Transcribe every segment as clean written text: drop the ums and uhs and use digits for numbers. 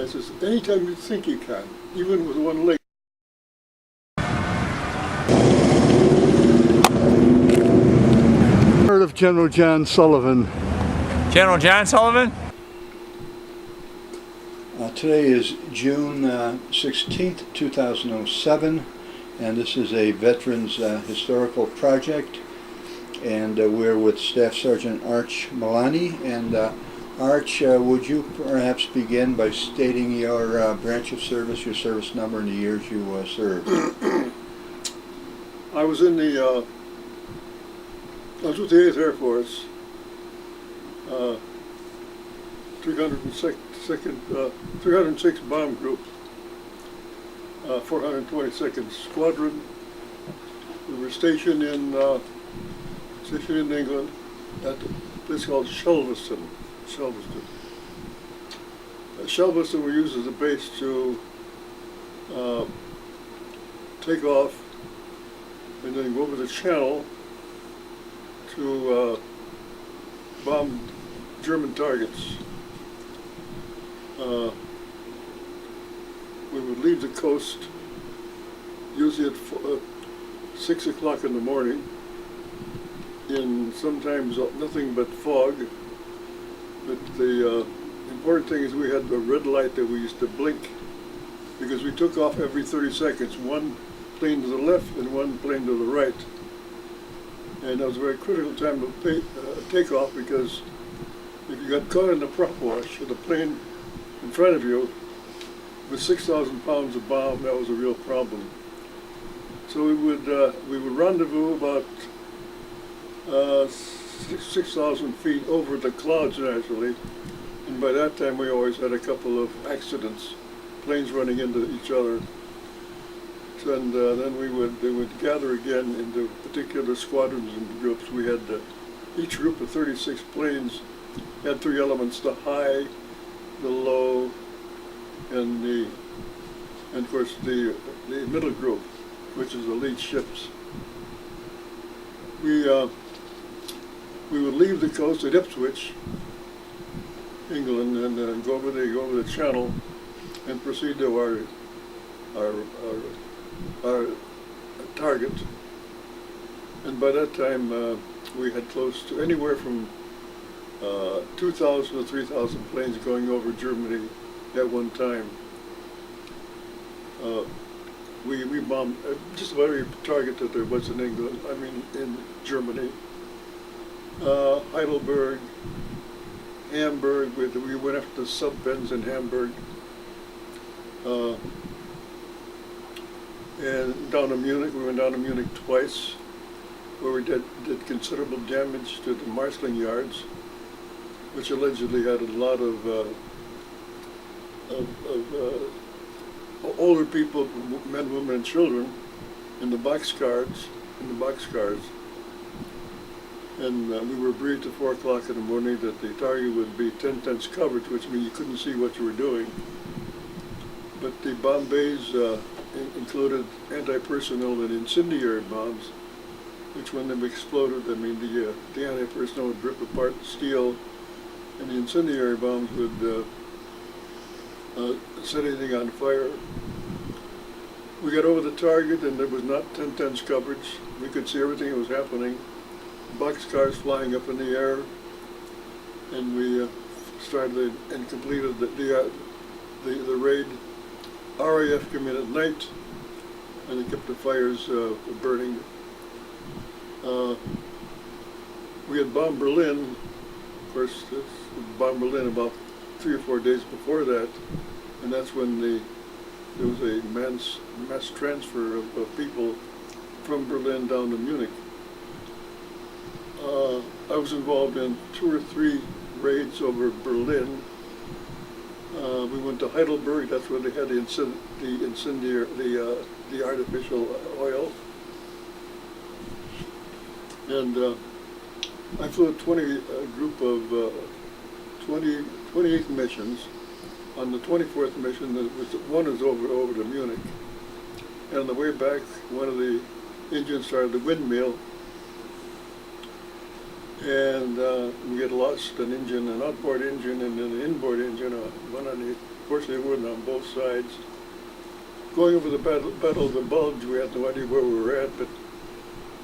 I says, anytime you think you can, even with one leg. Heard of General John Sullivan? General John Sullivan? Today is June 16th, 2007, and this is a Veterans Historical Project, and we're with Staff Sergeant Arch Milani. And Arch, would you perhaps begin by stating your branch of service, your service number, and the years you served? I was in the I was with the 8th Air Force, 306 Bomb Group, 422nd Squadron. We were stationed in England at a place called Shelveston. Shelveston we used as a base to take off and then go over the channel to bomb German targets. We would leave the coast usually at 6 o'clock in the morning in sometimes nothing but fog. But the important thing is we had a red light that we used to blink because we took off every 30 seconds, one plane to the left and one plane to the right. And that was a very critical time to take off, because if you got caught in the prop wash of the plane in front of you with 6,000 pounds of bomb, that was a real problem. So we would rendezvous about 6,000 feet over the clouds naturally, and by that time we always had a couple of accidents, planes running into each other. And then they would gather again into particular squadrons and groups. We had each group of 36 planes had three elements: the high, the low, and of course the middle group, which is the lead ships. We would leave the coast at Ipswich, England, and go over the channel and proceed to our target. And by that time we had close to anywhere from 2,000 to 3,000 planes going over Germany at one time. We bombed just about every target that there was in England, in Germany. Heidelberg, Hamburg, we went after the sub-Benz in Hamburg. And down to Munich, we went down to Munich twice, where we did considerable damage to the marshalling yards, which allegedly had a lot of older people, men, women, and children, in the boxcars. And we were briefed at 4 o'clock in the morning that the target would be 10 tenths coverage, which means you couldn't see what you were doing. But the bomb bays included anti-personnel and incendiary bombs, which when they exploded, the anti-personnel would rip apart the steel, and the incendiary bombs would set anything on fire. We got over the target, and there was not 10 tenths coverage. We could see everything that was happening. Boxcars flying up in the air, and we started and completed the raid. RAF came in at night, and they kept the fires burning. We had bombed Berlin. Of course, bombed Berlin about 3 or 4 days before that, and that's when there was a mass transfer of people from Berlin down to Munich. I was involved in 2 or 3 raids over Berlin. We went to Heidelberg. That's where they had the artificial oil. And I flew a group of 28 missions. On the 24th mission, one is over to Munich. And on the way back, one of the engines started to windmill. And we had lost an engine, an outboard engine, and an inboard engine, one on Fortunately, it wasn't on both sides. Going over the Battle of the Bulge, we had no idea where we were at, but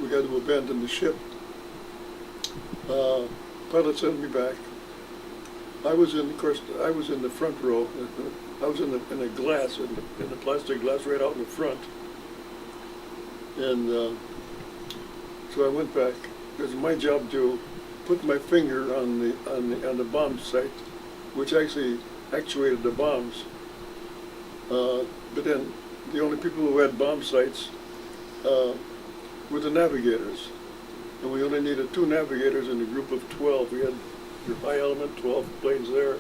we had to abandon the ship. Pilot sent me back. I was in the front row. I was in the glass, in the plastic glass right out in the front. And so I went back. It was my job to put my finger on the bomb site, which actually actuated the bombs. But then the only people who had bomb sites were the navigators. And we only needed 2 navigators in a group of 12. We had your high element, 12 planes there.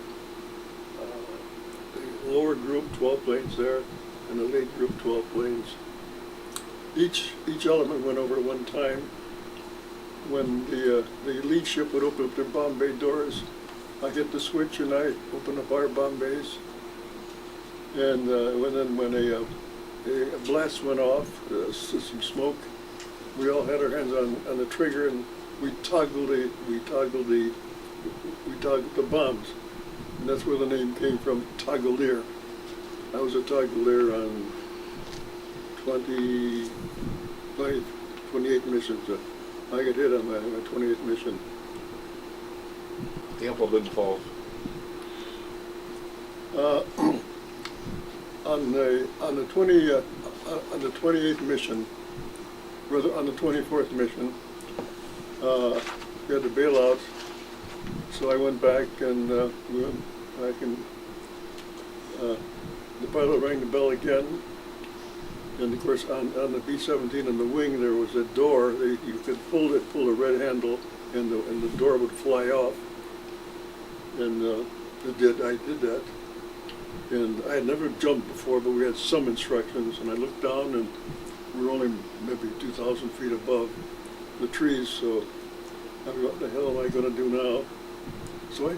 The lower group, 12 planes there. And the lead group, 12 planes. Each element went over at one time. When the lead ship would open up their bomb bay doors, I hit the switch and I opened up our bomb bays. And when a blast went off, some smoke, we all had our hands on the trigger and we toggled the bombs. And that's where the name came from, Toggleer. I was a Toggleer on 28 missions. I got hit on my 28th mission. The apple didn't fall. On the 28th mission, rather on the 24th mission, we had to bail out. So I went back and we went back and the pilot rang the bell again. And of course, on the B-17 in the wing, there was a door. You could pull a red handle, and the door would fly off. And I did that. And I had never jumped before, but we had some instructions. And I looked down, and we were only maybe 2,000 feet above the trees. So I thought, what the hell am I going to do now? So I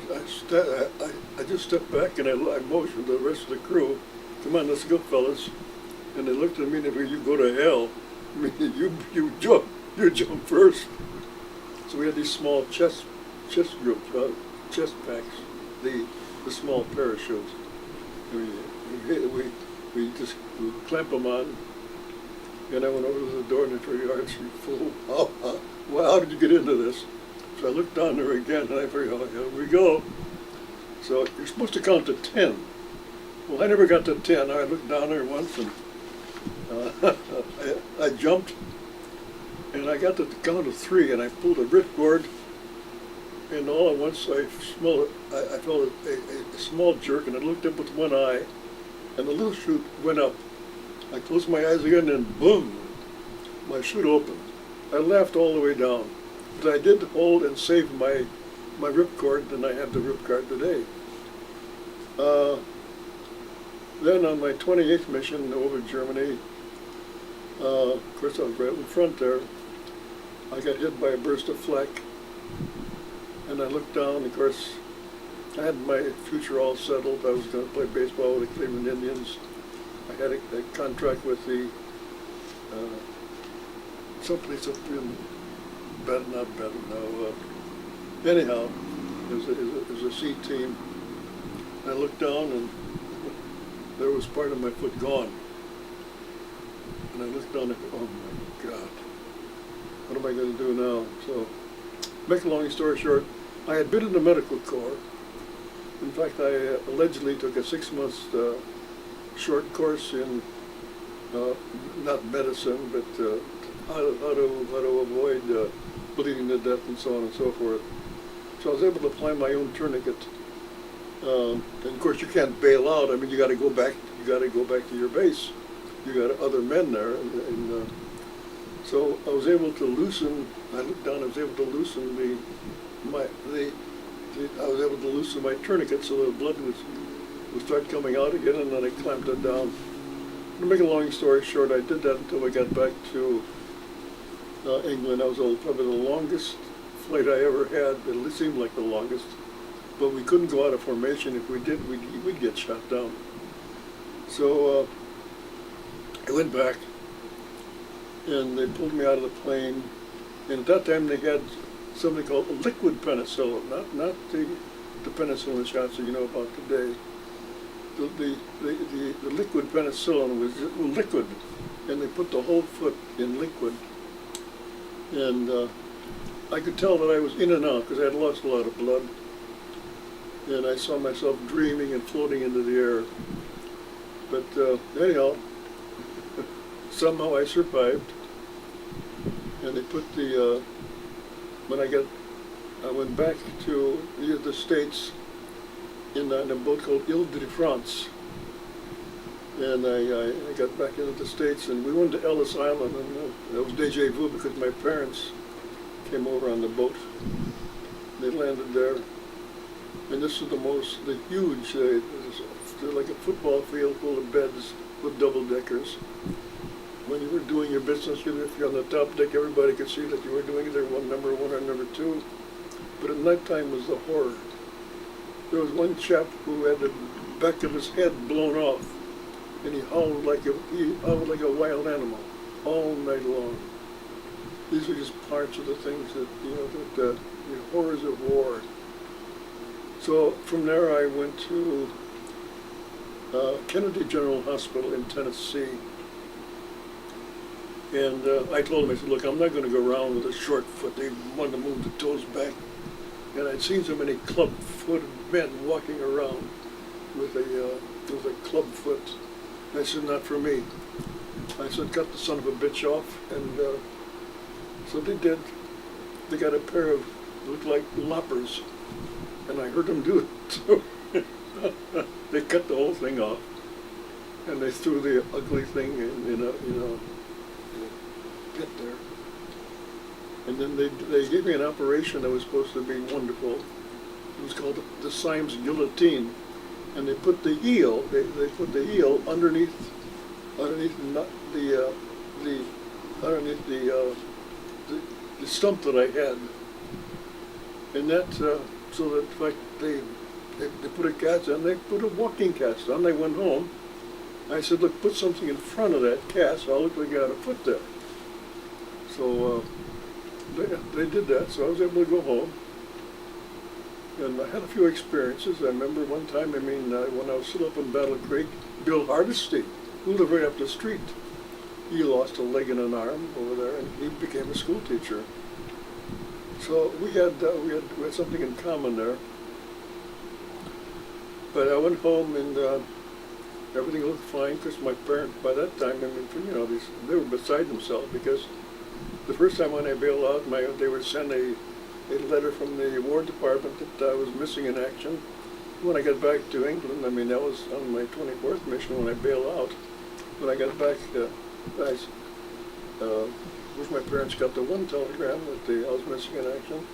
just stepped back and I motioned the rest of the crew, "Come on, let's go, fellas." And they looked at me and they said, "You go to hell. I mean, you jump first." So we had these small chest groups, chest packs, the small parachutes. We just clamp them on. And I went over to the door and I told, "You fool, how did you get into this?" So I looked down there again and I figured, "Oh, here we go." So you're supposed to count to 10. Well, I never got to 10. I looked down there once and I jumped, and I got to the count of 3, and I pulled a ripcord, and all at once I felt a small jerk, and I looked up with one eye, and the little chute went up. I closed my eyes again, and boom, my chute opened. I laughed all the way down, but I did hold and save my ripcord, and I have the ripcord today. Then on my 28th mission over Germany, of course I was right in front there, I got hit by a burst of flak. And I looked down, of course, I had my future all settled. I was going to play baseball with the Cleveland Indians. I had a contract with the, someplace up in anyhow, it was a C team. I looked down and there was part of my foot gone. And I looked down and oh my God, what am I going to do now? So, make a long story short, I had been in the medical corps. In fact, I allegedly took a 6-month short course in, not medicine, but how to avoid bleeding to death and so on and so forth. So I was able to apply my own tourniquet. And of course, you can't bail out. I mean, you got to go back. You got to go back to your base. You got other men there, and so I was able to loosen. I looked down. I was able to loosen I was able to loosen my tourniquet so the blood would start coming out again, and then I clamped it down. To make a long story short, I did that until I got back to England. That was probably the longest flight I ever had. It seemed like the longest. But we couldn't go out of formation. If we did, we'd get shot down. So I went back, and they pulled me out of the plane. And at that time, they had something called liquid penicillin, not the penicillin shots that you know about today. the liquid penicillin was just liquid, and they put the whole foot in liquid. And I could tell that I was in and out because I had lost a lot of blood. And I saw myself dreaming and floating into the air. But anyhow, somehow I survived. And they put when I went back to the States in a boat called Ile-de-France. And I got back into the States, and we went to Ellis Island, and that was deja vu because my parents came over on the boat. They landed there, and this is the huge, they're like a football field full of beds with double deckers. When you were doing your business, if you're on the top deck, everybody could see that you were doing either number one or number two. But at nighttime was the horror. There was one chap who had the back of his head blown off, and he howled like a wild animal all night long. These are just parts of the things that, the horrors of war. So from there I went to Kennedy General Hospital in Tennessee. And I told him, I said, look, I'm not going to go around with a short foot. They wanted to move the toes back. And I'd seen so many club-footed men walking around with a club foot. And I said, not for me. I said, cut the son of a bitch off. And so they did. They got a pair of, looked like loppers. And I heard them do it. So they cut the whole thing off. And they threw the ugly thing in a pit there. And then they gave me an operation that was supposed to be wonderful. It was called the Symes guillotine. And they put the heel, they put the heel underneath the stump that I had. And that, so that like they put a cast on, they put a walking cast on. They went home. I said, look, put something in front of that cast, so I'll look like I had a foot there. So they did that, so I was able to go home. And I had a few experiences. I remember one time, when I was still up in Battle Creek, Bill Hardesty, who lived right up the street, he lost a leg and an arm over there, and he became a school teacher. So we had something in common there. But I went home and everything looked fine because my parents, by that time, they were beside themselves because the first time when I bailed out, they would send a letter from the War Department that I was missing in action. When I got back to England, that was on my 24th mission when I bailed out. When I got back, my parents got the one telegram that I was missing in action.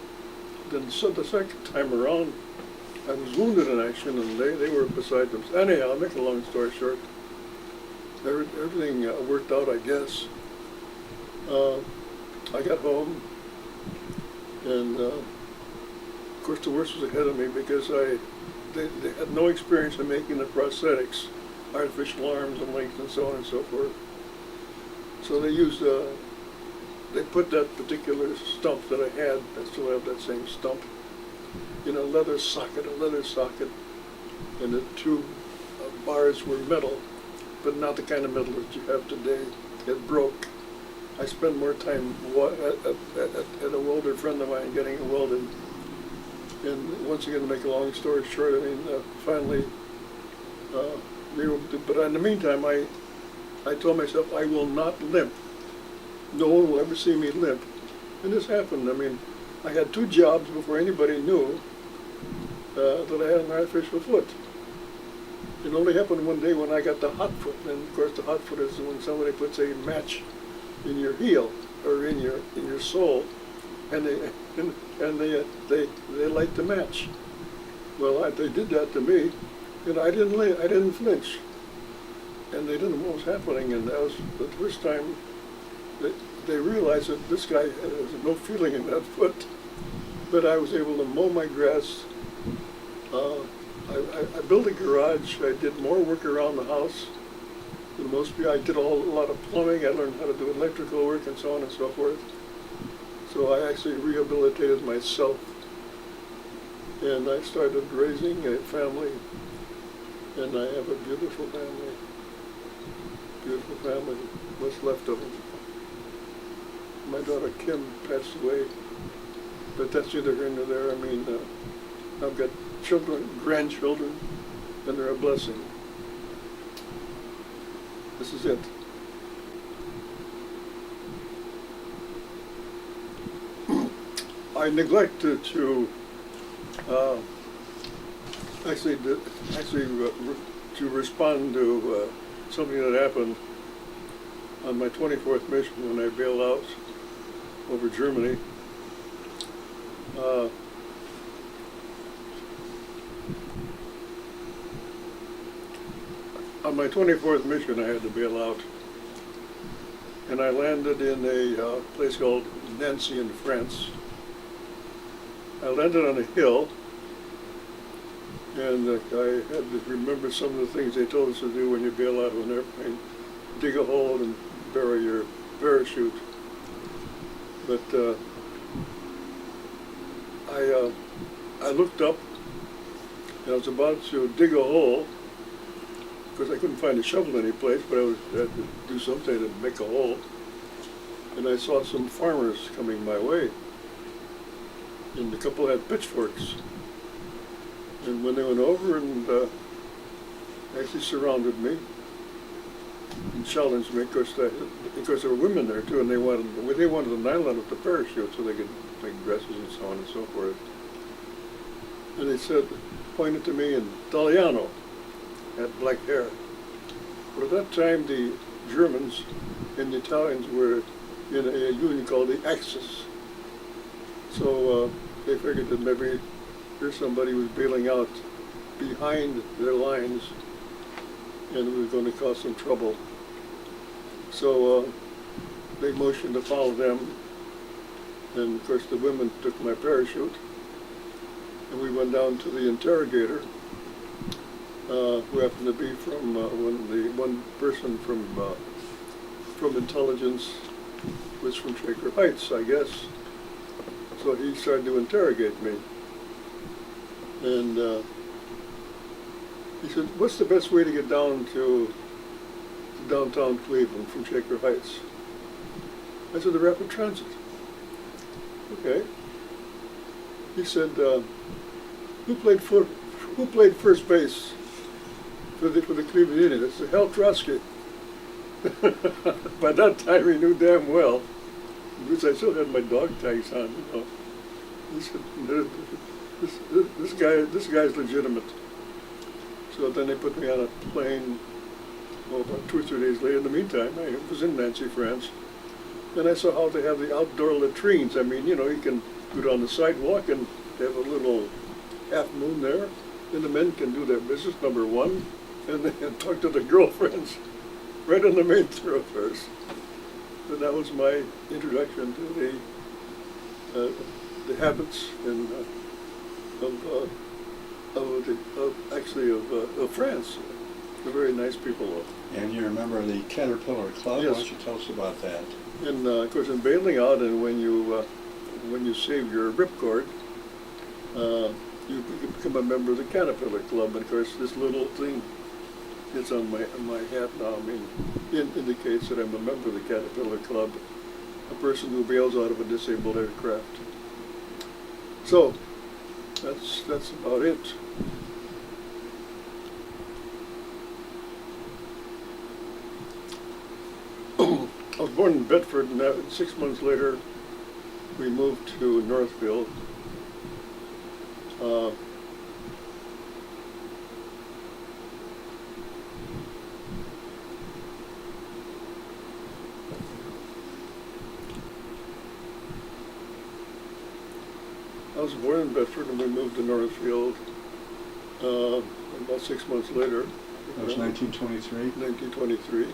Then so the second time around, I was wounded in action, and they were beside them. Anyhow, I'll make a long story short. Everything worked out, I guess. I got home, and of course the worst was ahead of me because they had no experience in making the prosthetics, artificial arms and legs and so on and so forth. So they used, they put that particular stump that I had, I still have that same stump, in a leather socket, and the two bars were metal, but not the kind of metal that you have today. It broke. I spent more time at a welder friend of mine getting it welded. And once again, to make a long story short, finally, but in the meantime, I told myself I will not limp. No one will ever see me limp. And this happened. I had 2 jobs before anybody knew that I had an artificial foot. It only happened one day when I got the hot foot. And of course, the hot foot is when somebody puts a match in your heel or in your sole, and they light the match. Well, they did that to me, and I didn't flinch, and they didn't know what was happening, and that was the first time that they realized that this guy has no feeling in that foot. But I was able to mow my grass. I built a garage. I did more work around the house. I did a lot of plumbing. I learned how to do electrical work and so on and so forth. So I actually rehabilitated myself. And I started raising a family. And I have a beautiful family. Beautiful family, what's left of them. My daughter Kim passed away, but that's neither here nor there. I mean, I've got children, grandchildren, and they're a blessing. This is it. I neglected to to respond to something that happened on my 24th mission when I bailed out over Germany. On my 24th mission, I had to bail out, and I landed in a place called Nancy in France. I landed on a hill, and I had to remember some of the things they told us to do when you bail out of an airplane. Dig a hole and bury your parachute. But I looked up, and I was about to dig a hole, because I couldn't find a shovel any place, but I had to do something to make a hole. And I saw some farmers coming my way, and a couple had pitchforks. And when they went over and actually surrounded me and challenged me, of course there were women there too, and they wanted the nylon of the parachute so they could make dresses and so on and so forth. And they said, pointed to me in Italiano, had black hair. But at that time, the Germans and the Italians were in a union called the Axis. So they figured that maybe here's somebody who was bailing out behind their lines and it was going to cause some trouble. So they motioned to follow them, and of course the women took my parachute, and we went down to the interrogator, who happened to be from one person from intelligence was from Shaker Heights, I guess. So he started to interrogate me. And he said, what's the best way to get down to downtown Cleveland from Shaker Heights? I said, the rapid transit. Okay. He said, who played first base for the Cleveland Indians? I said, Hal Trotsky. By that time he knew damn well, because I still had my dog tags on, you know. He said, this guy's legitimate. So then they put me on a plane, about 2 or 3 days later. In the meantime, I was in Nancy, France, and I saw how they have the outdoor latrines. I mean, you know, you can go down the sidewalk and have a little half moon there, and the men can do their business, number one, and then talk to the girlfriends right on the main thoroughfares. And that was my introduction to the habits and of France. They're very nice people. And you're a member of the Caterpillar Club. Yes. Why don't you tell us about that? And of course, in bailing out, and when you save your ripcord, you become a member of the Caterpillar Club. And of course, this little thing that's on my hat now, I mean, indicates that I'm a member of the Caterpillar Club, a person who bails out of a disabled aircraft. So that's about it. I was born in Bedford, and 6 months later, we moved to Northfield. I was born in Bedford, and we moved to Northfield about 6 months later. That was 1923? 1923.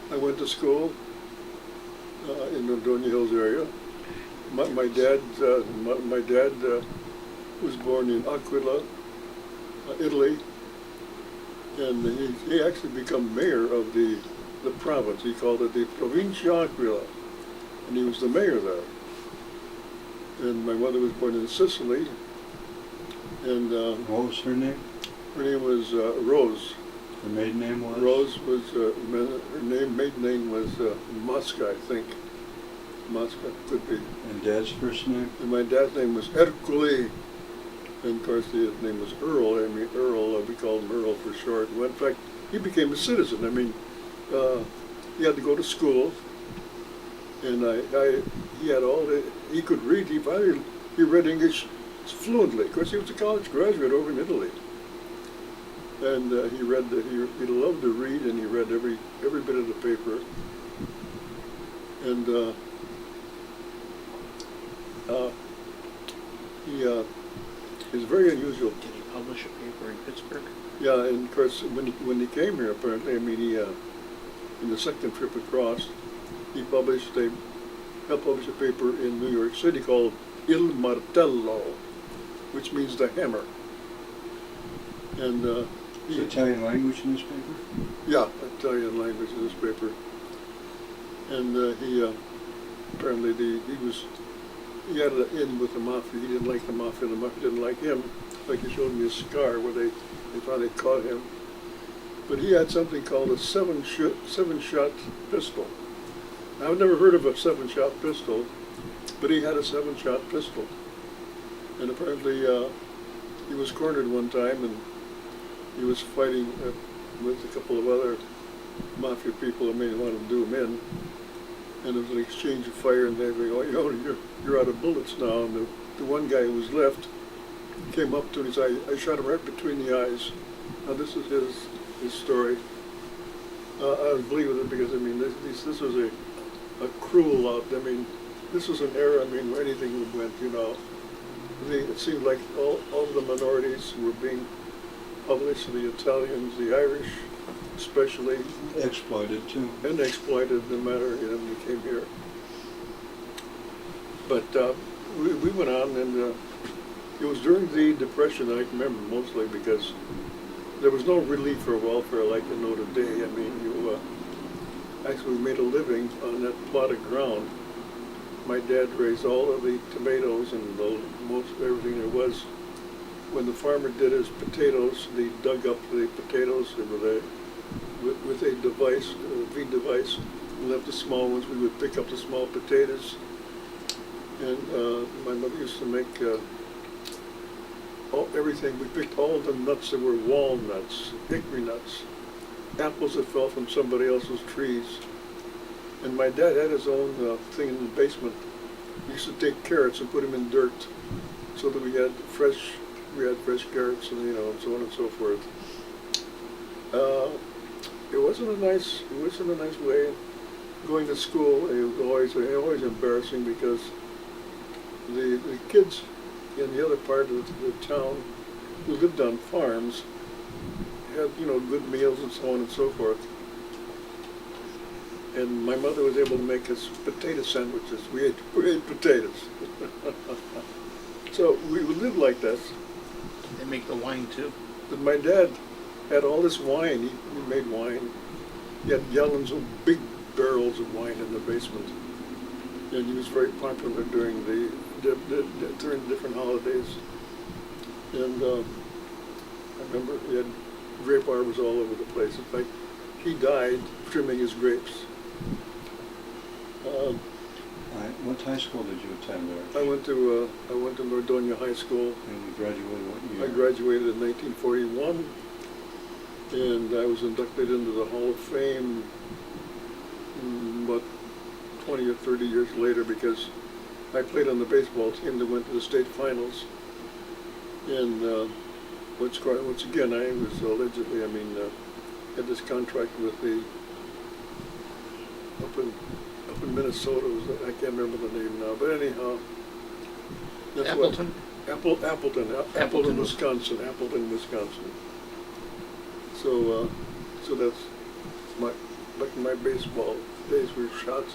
I went to school in the Dorney Hills area. My dad was born in Aquila, Italy, and he actually became mayor of the province. He called it the Provincia Aquila, and he was the mayor there. And my mother was born in Sicily, And What was her name? her name was Rose. Her maiden name was? Rose was, her maiden name was Mosca, I think. Mosca, could be. And Dad's first name? And my dad's name was Hercule. And of course his name was Earl. I mean, Earl, we called him Earl for short. Well, in fact, he became a citizen. I mean, he had to go to school. And he had he could read. He read English fluently. Of course, he was a college graduate over in Italy. And he loved to read, and he read every bit of the paper. And he was very unusual. Did he publish a paper in Pittsburgh? Yeah, and of course, when he came here, apparently, I mean, in the second trip across, he helped publish a paper in New York City called Il Martello, which means the hammer. And Is Italian language newspaper? yeah, Italian language newspaper. And he apparently he had an in with the mafia. He didn't like the mafia. The mafia didn't like him. Like he showed me a scar where they finally caught him. But he had something called a seven-shot pistol. Now, I've never heard of a 7-shot pistol, but he had a 7-shot pistol. And apparently he was cornered one time, and he was fighting with a couple of other mafia people that may want to do him in. And there was an exchange of fire, and they were going, oh, you're out of bullets now. And the one guy who was left came up to him and said, I shot him right between the eyes. Now, this is his story. I believe it because, I mean, this was a cruel out. I mean, this was an era, I mean, where anything went, you know. It seemed like all of the minorities were being published, the Italians, the Irish especially. Exploited too. And exploited, no matter, when they came here. But we went on, and it was during the Depression I remember mostly because there was no relief for welfare like you know today. I mean, you actually made a living on that plot of ground. My dad raised all of the tomatoes and most everything there was. When the farmer did his potatoes, they dug up the potatoes with a device, a V device, and left the small ones. We would pick up the small potatoes. And my mother used to make everything. We picked all the nuts that were walnuts, hickory nuts, apples that fell from somebody else's trees. And my dad had his own thing in the basement. He used to take carrots and put them in dirt, so that we had fresh carrots, and and so on and so forth. It wasn't a nice way. Going to school, it was always embarrassing because the kids in the other part of the town who lived on farms had good meals and so on and so forth. And my mother was able to make us potato sandwiches. We ate potatoes. So we would live like this. They make the wine too. But my dad had all this wine. He made wine. He had gallons of big barrels of wine in the basement. And he was very popular during during different holidays. And I remember he had grape arbors all over the place. In fact, he died trimming his grapes. What high school did you attend there? I went to Nordonia High School. And you graduated what year? I graduated in 1941, and I was inducted into the Hall of Fame about 20 or 30 years later because I played on the baseball team that went to the state finals. And once again, I was allegedly, had this contract with the up in Minnesota. I can't remember the name now, but anyhow, that's Appleton? Appleton, Wisconsin. So that's my baseball days were shot.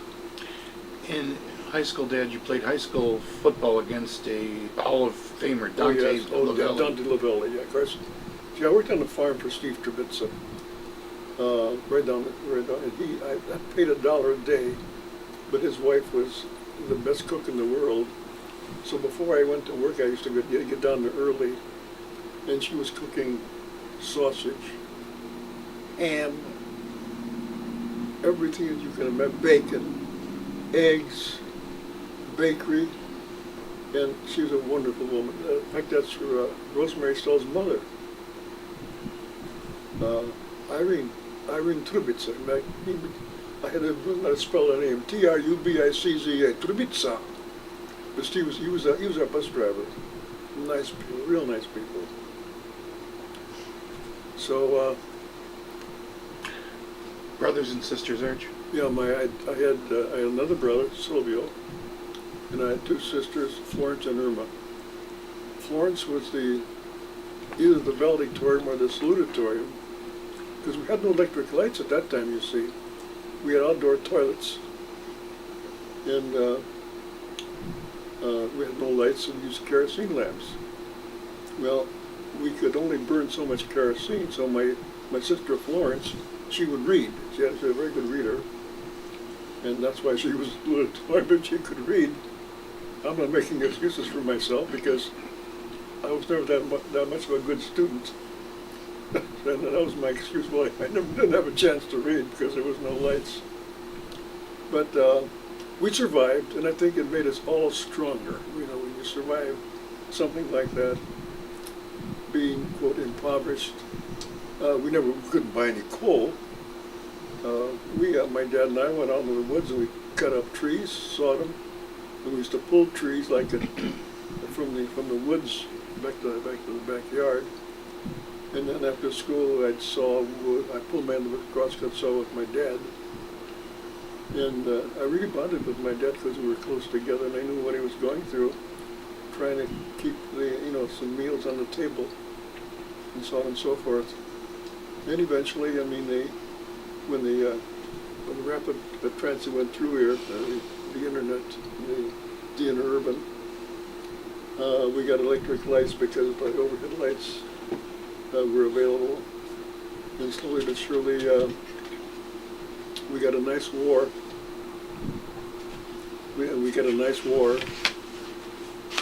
In high school, Dad, you played high school football against a Hall of Famer, Dante Lavelli. Dante Lavelli, yeah, of course. See, I worked on the farm for Steve Trubitza. Right down, and I paid $1 a day, but his wife was the best cook in the world. So before I went to work, I used to get down there early and she was cooking sausage, ham, everything that you can imagine, bacon, eggs, bakery, and she was a wonderful woman. In fact, that's her, Rosemary Stoll's mother, Irene Trubitza. I had to learn how to spell her name, Trubicza, Trubitza. But he was our bus driver. Nice people, real nice people. So, Brothers and sisters, Arch? yeah, I had another brother, Silvio, and I had two sisters, Florence and Irma. Florence was either the valedictorian or the salutatorian, because we had no electric lights at that time, you see. We had outdoor toilets, and we had no lights and used kerosene lamps. Well, we could only burn so much kerosene, so my sister Florence, she would read. She was a very good reader, and that's why she was salutatorian. She could read. I'm not making excuses for myself because I was never that much of a good student. And that was my excuse. Well, I didn't have a chance to read because there was no lights. But we survived, and I think it made us all stronger. You know, when you survive something like that, being, quote, impoverished. We couldn't buy any coal. My dad and I went out into the woods and we cut up trees, sawed them, and we used to pull trees like from the woods back to the backyard. And then after school, I pulled my end of a crosscut saw with my dad. And I really bonded with my dad because we were close together, and I knew what he was going through, trying to keep some meals on the table, and so on and so forth. And eventually, I mean, when the rapid transit went through here, the internet, the interurban, we got electric lights because the overhead lights were available, and slowly but surely we got a nice war. We got a nice war,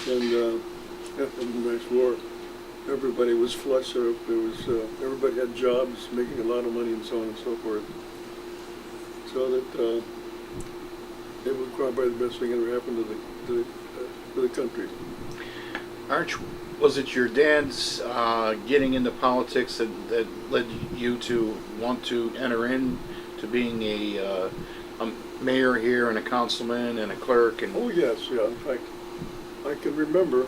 and after the nice war, everybody was flush. Everybody had jobs, making a lot of money, and so on and so forth. So that it was probably the best thing that ever happened to the country. Arch, was it your dad's getting into politics that led you to want to enter into being a mayor here and a councilman and a clerk? And Oh yes, yeah. In fact, I can remember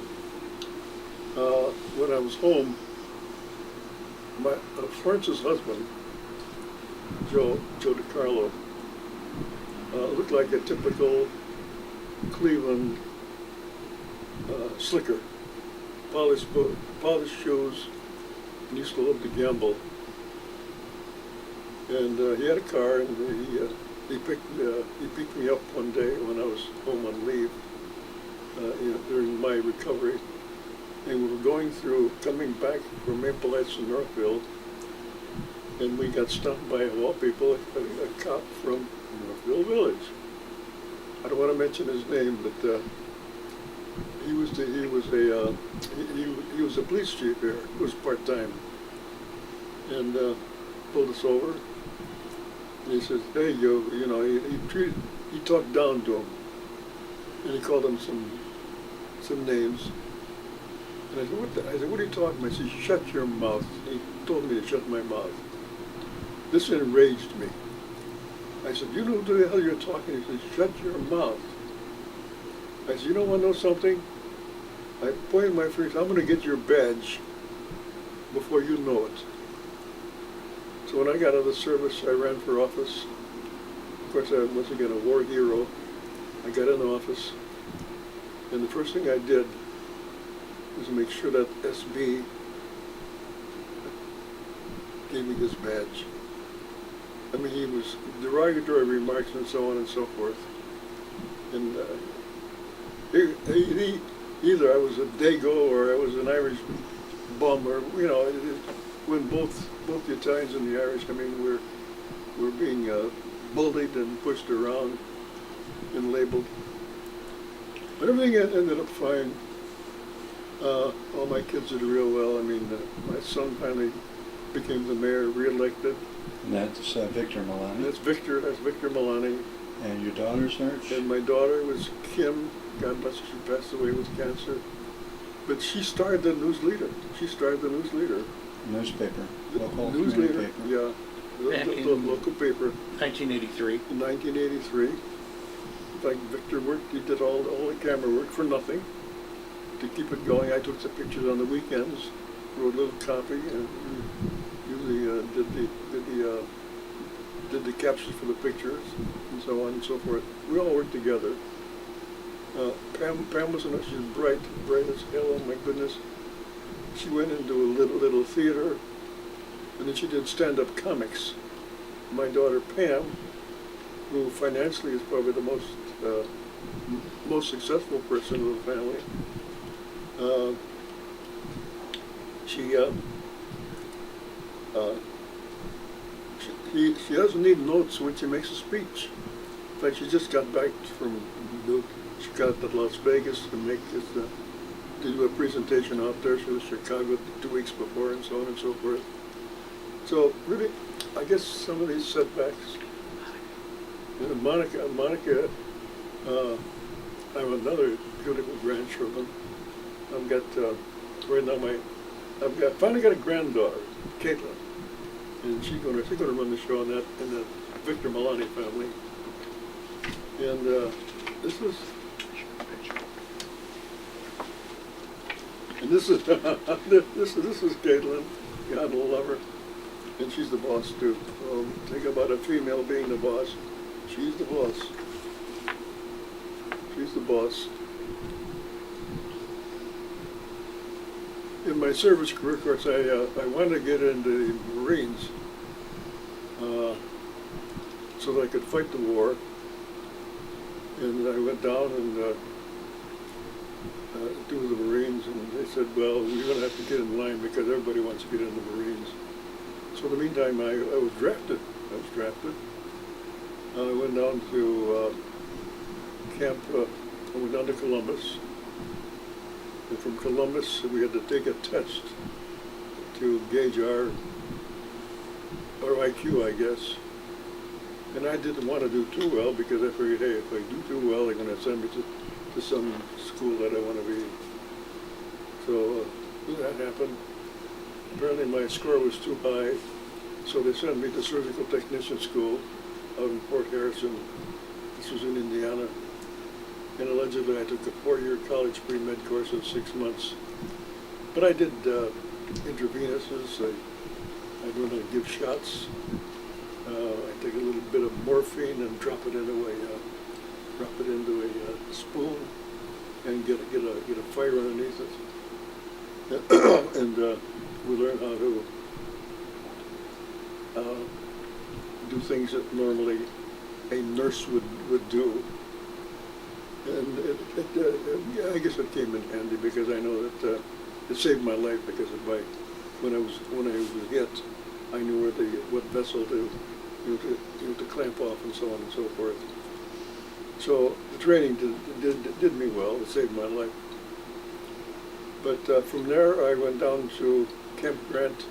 when I was home, my Florence's husband, Joe DiCarlo, looked like a typical Cleveland slicker. Polished shoes, and used to love to gamble. And he had a car, and he picked me up one day when I was home on leave during my recovery. And we were coming back from Maple Heights to Northville, and we got stopped by, of all people, a cop from Northville Village. I don't want to mention his name, but he was a police chief here. He was part-time, and pulled us over. And he says, "Hey, he talked down to him, and he called him some names." And I said, "What are you talking about?" He said, "Shut your mouth." He told me to shut my mouth. This enraged me. I said, "You know what the hell you're talking?" He said, "Shut your mouth." I said, "You don't want to know something?" I pointed my finger, "I'm going to get your badge before you know it." So when I got out of the service, I ran for office. Of course, I was once again a war hero. I got in office, and the first thing I did was make sure that SB gave me this badge. I mean, he was derogatory remarks and so on and so forth. And either I was a Dago or I was an Irish bum, or when both the Italians and the Irish, I mean, were being bullied and pushed around and labeled. But everything ended up fine. All my kids did real well. I mean, my son finally became the mayor, re-elected. And that's Victor And Milani. that's Victor Milani. And your daughter's Arch? And my daughter was Kim. God bless her, she passed away with cancer. But she started the News Leader. Newspaper. Local News community Leader, paper. yeah. The local paper 1983. in 1983. In fact, Victor worked, he did all the camera work for nothing. To keep it going, I took the pictures on the weekends, wrote a little copy, and usually did the captions for the pictures, and so on and so forth. We all worked together. Pam was she's bright as hell, oh my goodness. She went into a little theater, and then she did stand-up comics. My daughter Pam, who financially is probably the most successful person in the family, she doesn't need notes when she makes a speech. In fact, she just got back from she got to Las Vegas to make this to do a presentation out there. She was in Chicago 2 weeks before, and so on and so forth. So really, I guess some of these setbacks. And Monica, I have another beautiful grandchildren. I've got right now finally got a granddaughter, Caitlin, and she's gonna run the show in the Victor Milani family. And this is this is Caitlin. God will love her, and she's the boss too. Think about a female being the boss. She's the boss. She's the boss. In my service career, of course, I wanted to get into the Marines so that I could fight the war. And I went down and do the Marines, and they said, well, you're going to have to get in line because everybody wants to get in the Marines. So in the meantime, I was drafted. I went down to camp, I went down to Columbus. And from Columbus, we had to take a test to gauge our IQ, I guess. And I didn't want to do too well because I figured, hey, if I do too well, they're going to send me to some school that I want to be. So that happened. Apparently my score was too high, so they sent me to surgical technician school out in Port Harrison. This was in Indiana. And allegedly I took a 4-year college pre-med course of 6 months. But I did intravenousness. I learned how to give shots. I take a little bit of morphine and drop it into a spoon and get a fire underneath it. And we learn how to do things that normally a nurse would do. And I guess it came in handy because I know that it saved my life because when I was hit, I knew what vessel to clamp off and so on and so forth. So the training did me well. It saved my life. But from there, I went down to Camp Grant.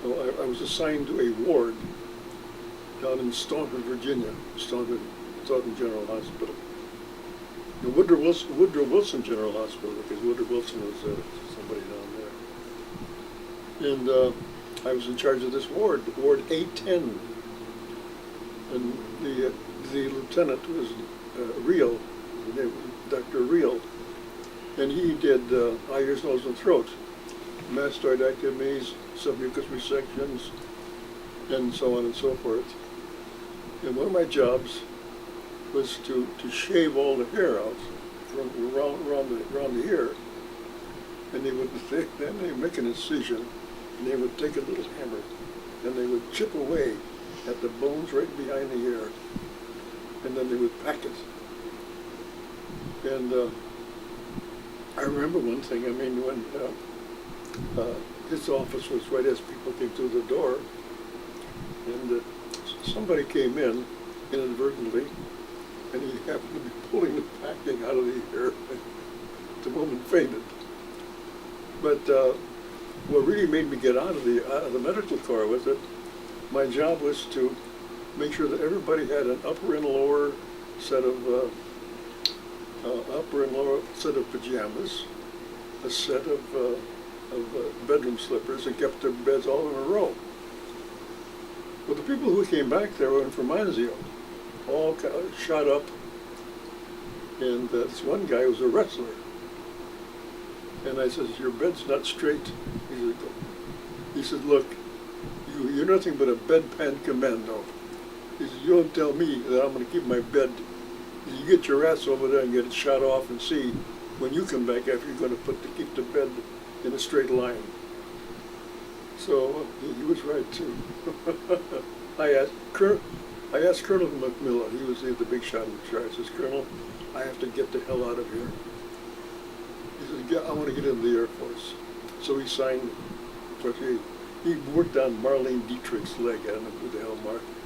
I was assigned to a ward down in Staunton, Virginia, Staunton General Hospital. Woodrow Wilson General Hospital, because Woodrow Wilson was somebody down there. And I was in charge of this ward, Ward 810. And the lieutenant was Reel, his name was Dr. Reel. And he did eye, ears, nose, and throat, mastoidectomies, submucous resections, and so on and so forth. And one of my jobs was to shave all the hair out from around the ear, and then they would make an incision, and they would take a little hammer, and they would chip away at the bones right behind the ear, and then they would pack it. And I remember one thing. I mean, when his office was right as people came through the door, and somebody came in inadvertently, and he happened to be pulling the packing out of the ear. the woman fainted. But what really made me get out of the medical corps was that my job was to make sure that everybody had an upper and lower set of pajamas, a set of bedroom slippers, and kept their beds all in a row. Well, the people who came back there were in Formanzio, all kind of shot up, and this one guy was a wrestler. And I says, "Your bed's not straight." He said, "Look, you're nothing but a bedpan commando." He said, "You don't tell me that I'm going to keep my bed. You get your ass over there and get it shot off and see when you come back after you're going to keep the bed in a straight line." So he was right too. I asked Colonel McMillan, he was the big shot in charge. I says, "Colonel, I have to get the hell out of here." He says, "Yeah, I want to get into the Air Force." So he signed. Of course, he worked on Marlene Dietrich's leg. I don't know who the hell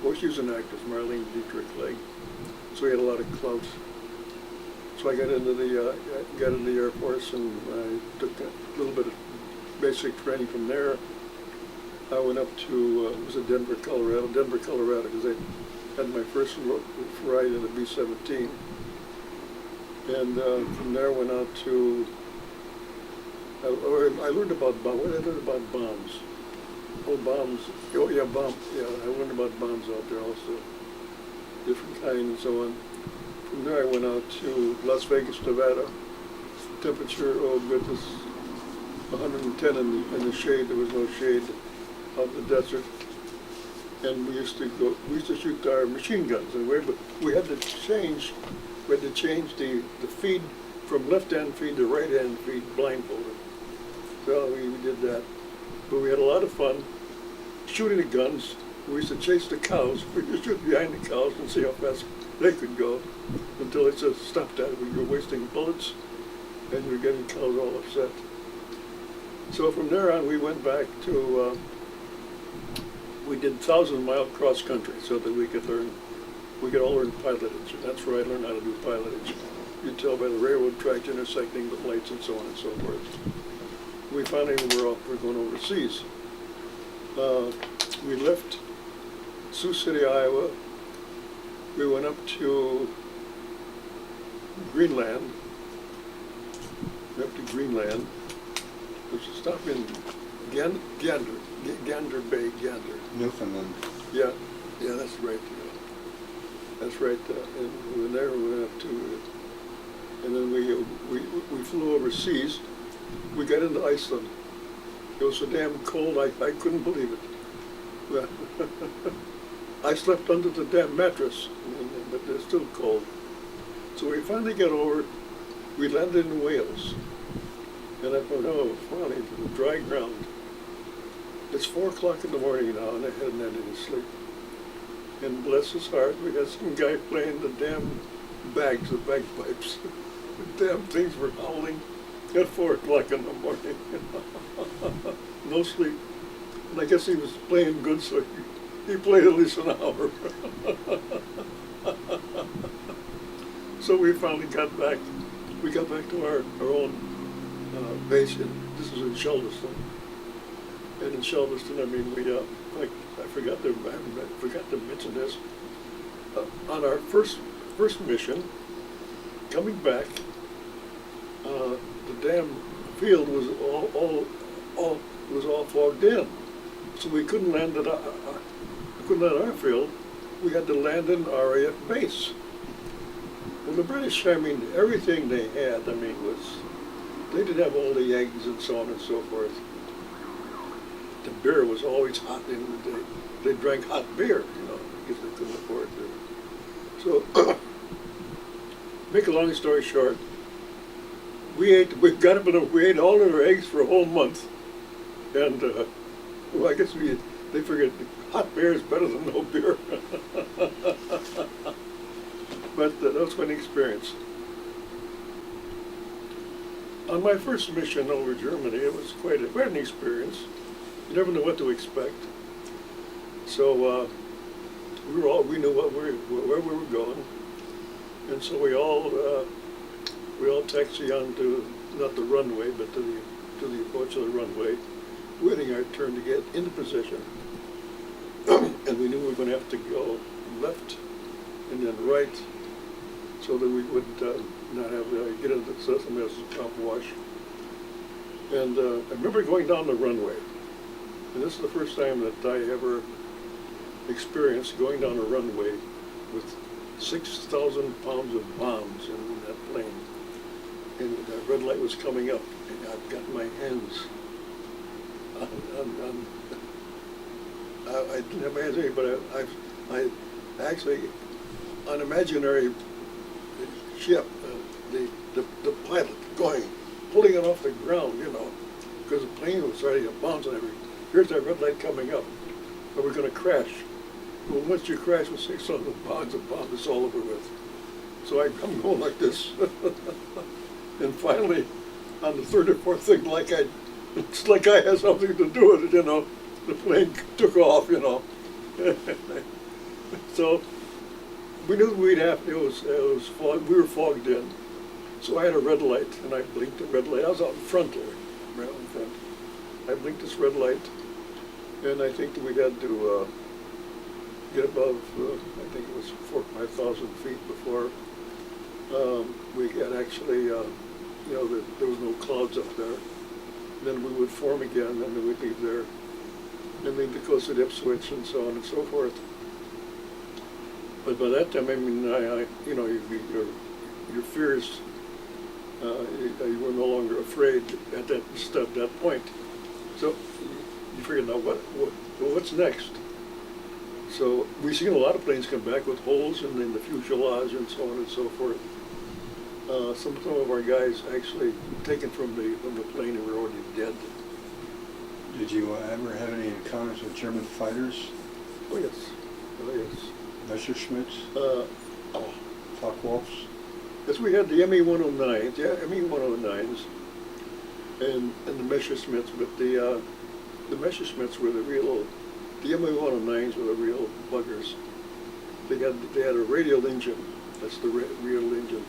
well, she was an actress, Marlene Dietrich's leg. So he had a lot of clout. So I got into the Air Force, and I took a little bit of basic training from there. I went up to it was in Denver, Colorado, because I had my first ride in a B-17, and from there went out to. I learned about bombs. What did I learn about bombs? Oh, bombs. Oh, yeah, bombs. Yeah, I learned about bombs out there also, different kinds and so on. From there, I went out to Las Vegas, Nevada. Temperature, oh goodness, 110 in the shade. There was no shade out in the desert. And we used to shoot our machine guns. And we had to change the feed from left-hand feed to right-hand feed blindfolded. So we did that. But we had a lot of fun shooting the guns. We used to chase the cows. We used to shoot behind the cows and see how fast they could go until they said, "Stop that, you're wasting bullets," and you're getting cows all upset. So from there on, we went back to, we did 1,000-mile cross country so that we could all learn pilotage. And that's where I learned how to do pilotage. You tell by the railroad tracks intersecting the lights and so on and so forth. We finally were going overseas. We left Sioux City, Iowa. We went up to Greenland. Which is stop in Gander Bay, Gander. Newfoundland. Yeah, that's right. That's right. And we were there. We went up to, and then we flew overseas. We got into Iceland. It was so damn cold, I couldn't believe it. Well, I slept under the damn mattress, but it's still cold. So we finally got over. We landed in Wales. And I thought, oh, finally, the dry ground. It's 4 o'clock in the morning now, and I hadn't had any sleep. And bless his heart, we had some guy playing the damn bags, the bagpipes. The damn things were howling at 4 o'clock in the morning. No sleep. And I guess he was playing good, so he played at least an hour. So we finally got back. We got back to our own base. This was in Shelveston. And in Shelveston, I mean, I forgot to mention this. On our first mission, coming back, the damn field was all fogged in, so we couldn't land at our field. We had to land in RAF base. Well, the British, I mean, everything they had, I mean, they didn't have all the eggs and so on and so forth. The beer was always hot, and they drank hot beer, because they couldn't afford it. So, make a long story short, we ate all of our eggs for a whole month, and well, I guess they figured hot beer is better than no beer. But that was quite an experience. On my first mission over Germany, it was quite an experience. You never know what to expect. So we knew where we were going, and so we all taxi on to not the runway, but to the approach of the runway, waiting our turn to get into position. And we knew we were going to have to go left and then right, so that we would not have get into somebody else's top wash. And I remember going down the runway, and this is the first time that I ever experienced going down a runway with 6,000 pounds of bombs in that plane. And the red light was coming up, and I've got my hands on I didn't have my hands on it, but I actually, an imaginary ship, the pilot going, pulling it off the ground, because the plane was already bouncing everything. Here's that red light coming up, and we're going to crash. Well, once you crash with 600 pounds of bomb, it's all over with. So I'm going like this. And finally, on the third or fourth thing, it's like I had something to do with it, the plane took off, So we knew we'd have, it was fog, we were fogged in. So I had a red light, and I blinked the red light. I was out in front there, right in front. I blinked this red light, and I think that we had to get above, I think it was 4,000 or 5,000 feet before we had actually, there was no clouds up there. Then we would form again, and then we'd leave there, and leave the coast of Ipswich, and so on and so forth. But by that time, I mean, your fears, you were no longer afraid at that point. So you figured, now what's next? So we've seen a lot of planes come back with holes in the fuselage and so on and so forth. Some of our guys actually taken from the plane and were already dead. Did you ever have any encounters with German fighters? Oh yes. Messerschmitts? Focke-Wulfs? Yes, we had the ME-109s, ME-109s, and the Messerschmitts, but the Messerschmitts were the ME-109s were the real buggers. They had a radial engine. That's the real engine.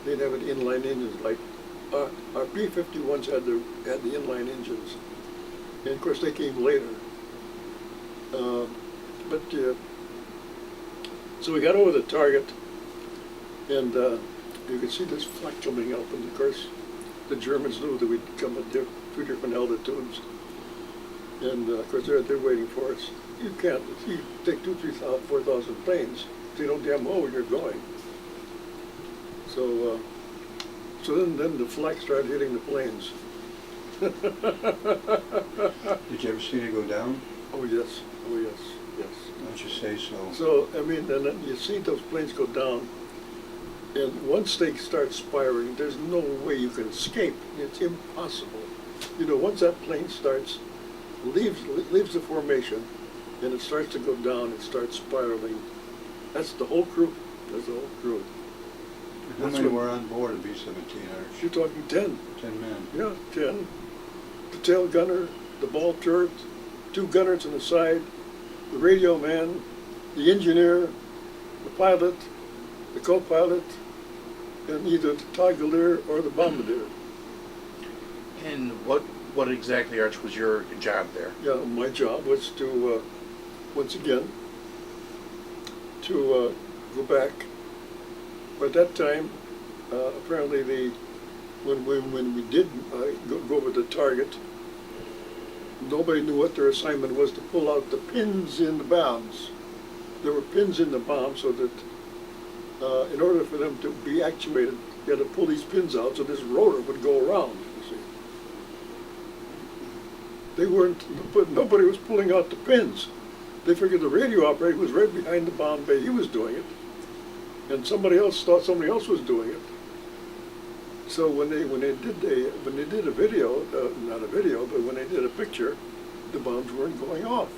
They didn't have an inline engines like our B-51s had the inline engines, and of course they came later. So we got over the target, and you could see this flak coming up, and of course the Germans knew that we'd come at two different altitudes, and of course they're waiting for us. You can't, you take 2,000, 3,000, 4,000 planes, so you don't damn know where you're going. So then the flak started hitting the planes. Did you ever see it go down? Oh yes. Don't you say so? So, I mean, and then you see those planes go down, and once they start spiraling, there's no way you can escape. It's impossible. Once that plane leaves the formation, and it starts to go down, it starts spiraling. That's the whole crew. How many were on board a B-17, Arch? You're talking 10. 10 men. Yeah, 10. The tail gunner, the ball turret, 2 gunners on the side, the radio man, the engineer, the pilot, the co-pilot, and either the togglier or the bombardier. And what exactly, Arch, was your job there? Yeah, my job was to, once again, to go back. But at that time, apparently when we did go over the target, nobody knew what their assignment was to pull out the pins in the bombs. There were pins in the bomb, so that in order for them to be actuated, you had to pull these pins out so this rotor would go around, you see. Nobody was pulling out the pins. They figured the radio operator was right behind the bomb bay. He was doing it. And somebody else thought somebody else was doing it. So when they did a video, not a video, but when they did a picture, the bombs weren't going off.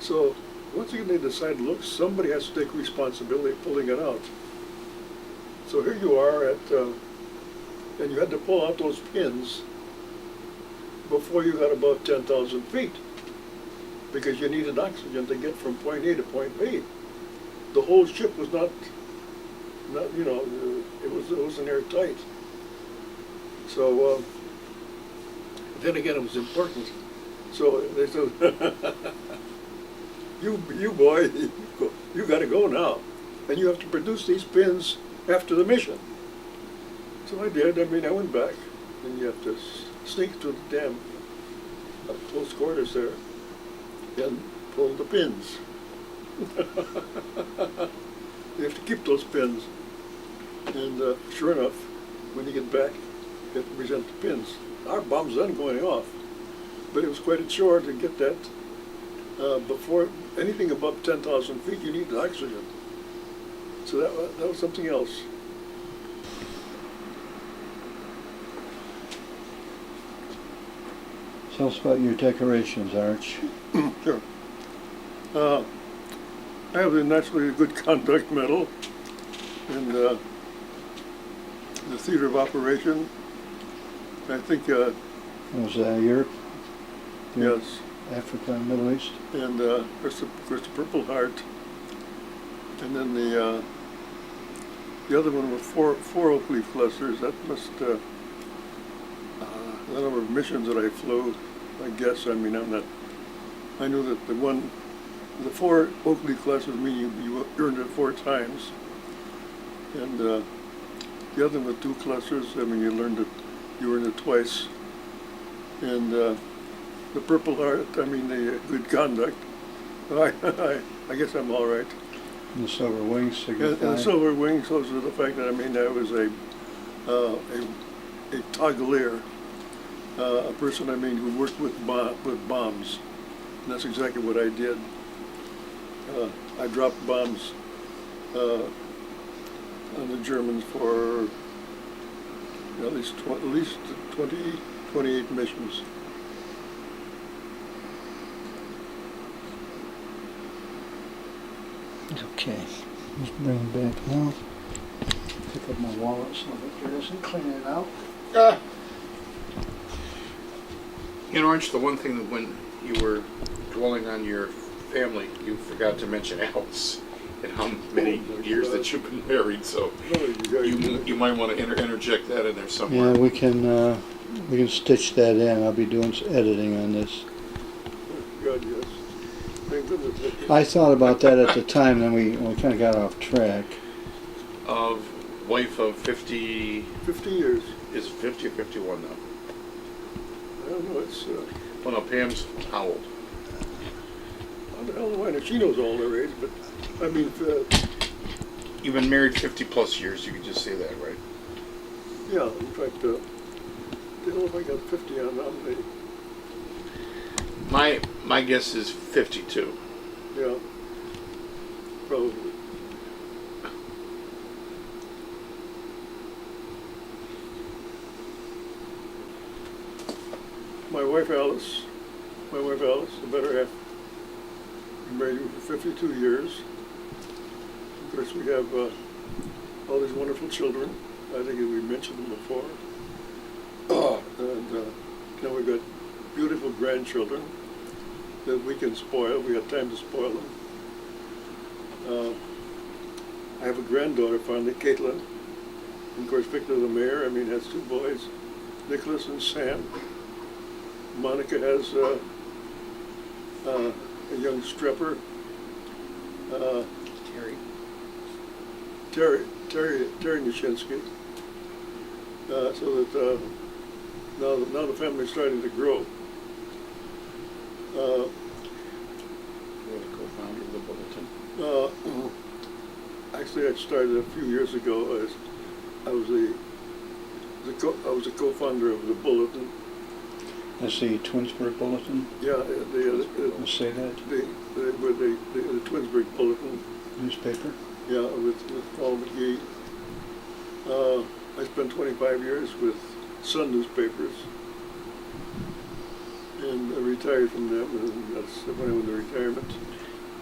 So once again they decided, look, somebody has to take responsibility of pulling it out. So here you are and you had to pull out those pins before you got about 10,000 feet, because you needed oxygen to get from point A to point B. The whole ship was not it wasn't airtight. So then again, it was important. So they said, you boy, you got to go now, and you have to produce these pins after the mission. So I did. I mean, I went back, and you have to sneak to the damn close quarters there and pull the pins. You have to keep those pins. And sure enough, when you get back, you have to present the pins. Our bombs then going off. But it was quite a chore to get that. Before anything above 10,000 feet, you need oxygen. So that was something else. Tell us about your decorations, Arch. Sure. I have the Naturally Good Conduct Medal in the Theater of Operation. I think, Was Europe? yes, Africa and Middle East? and of course the Purple Heart. And then the other one with four oak leaf clusters. That must, the number of missions that I flew, I guess. I mean, I knew that the four oak leaf clusters mean you earned it 4 times. And the other with 2 clusters, I mean, you earned it twice. And the Purple Heart, I mean, the Good Conduct. I guess I'm all right. And the silver wings And signify? the silver wings shows the fact that, I mean, I was a toggler, a person, I mean, who worked with bombs. And that's exactly what I did. I dropped bombs on the Germans for at least 28 missions. Okay, let's bring it back now. Pick up my wallet so Victor doesn't clean it out. You know, Arch, the one thing that when you were dwelling on your family, you forgot to mention Alice and how many years that you've been married. So you might want to interject that in there somewhere. Yeah, we can stitch that in. I'll be doing some editing on this. God, yes. Thank goodness. I thought about that at the time, then we kind of got off track. Wife of 50, 50 years. is 50 or 51 now? I don't know, it's, Well, no, Pam's how old? how the hell do I know? She knows all their age, but, I mean, You've been married 50 plus years, you could just say that, right? yeah, in fact, the hell if I got 50 on nominee. My guess is 52. Yeah, probably. My wife Alice, the better half, been married for 52 years. Of course, we have all these wonderful children. I think we mentioned them before. And now we've got beautiful grandchildren that we can spoil. We have time to spoil them. I have a granddaughter finally, Caitlin. And of course, Victor the mayor, I mean, has 2 boys, Nicholas and Sam. Monica has a young strepper, Terry Nishinsky. So that now the family's starting to grow. You're the co-founder of the Bulletin. Actually, I started a few years ago as I was a co-founder of the Bulletin. That's the Twinsburg Bulletin? Yeah, Let's say that. the Twinsburg Bulletin. Newspaper? Yeah, with Paul McGee. I spent 25 years with Sun newspapers, and I retired from them, and that's when I went to retirement.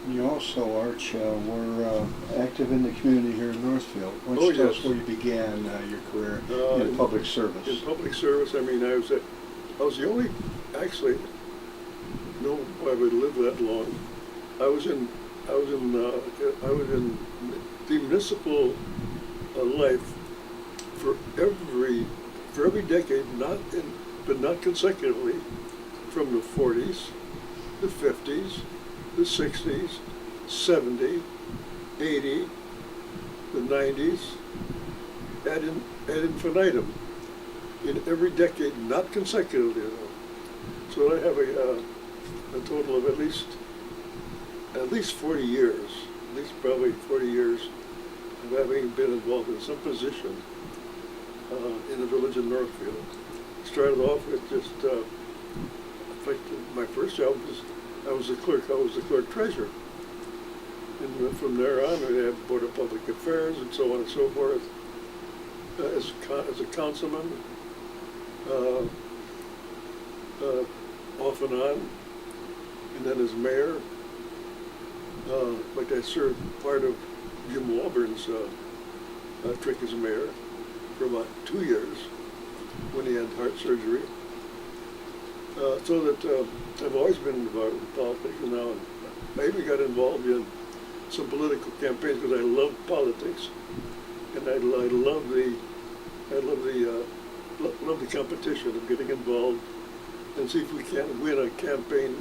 You also, Arch, were active in the community here in Northfield. Why don't you tell us where you began your career in public service? In public service, I mean, I was the only, actually, no, I would live that long. I was in the municipal life for every for every decade, but not consecutively, from the 40s, the 50s, the 60s, 70, 80, the 90s, ad infinitum, in every decade, not consecutively though. So I have a total of at least 40 years, at least probably 40 years of having been involved in some position in the village of Northfield. Started off with just, in fact, my first job was, I was the clerk treasurer. And from there on, we had Board of Public Affairs and so on and so forth. As a councilman, off and on, and then as mayor. Like I served part of Jim Walburn's trick as mayor for about 2 years when he had heart surgery. So that I've always been involved in politics, and now I even got involved in some political campaigns because I love politics, and I love the competition of getting involved and see if we can't win a campaign.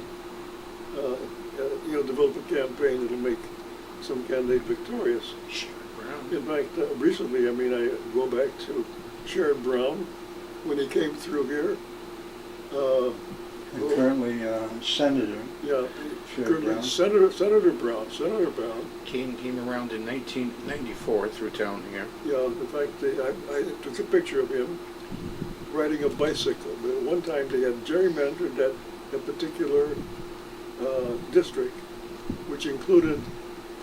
Develop a campaign that'll make some candidate victorious. In fact, recently, I go back to Sherrod Brown when he came through here. And currently Senator. Yeah, Brown. Senator Brown Came around in 1994 through town here. Yeah, in fact, I took a picture of him riding a bicycle. But at one time they had gerrymandered that particular district, which included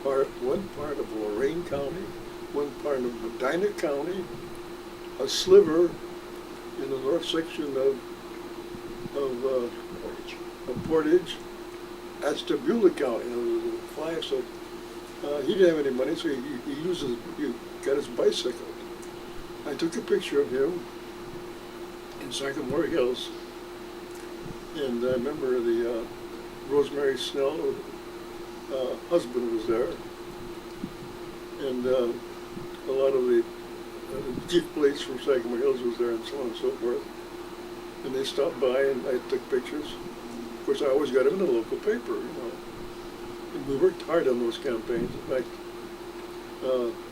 one part of Lorain County, one part of Medina County, a sliver in the north section of Portage, Ashtabula County. It was a fly, so he didn't have any money, so he got his bicycle. I took a picture of him in Sycamore Hills, and I remember the Rosemary Snell, husband was there, and a lot of the chief police from Sycamore Hills was there, and so on and so forth. And they stopped by, and I took pictures. Of course, I always got them in the local paper, And we worked hard on those campaigns. In fact,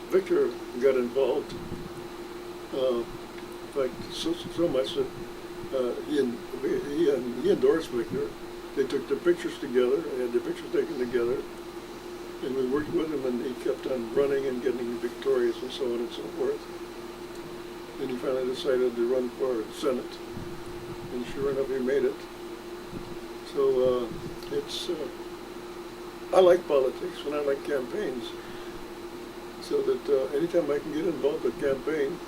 Victor got involved. In fact, so much that he endorsed Victor. They took the pictures together, they had the pictures taken together, and we worked with him, and he kept on running and getting victorious and so on and so forth. And he finally decided to run for Senate, and sure enough, he made it. So I like politics and I like campaigns, so that anytime I can get involved with a campaign,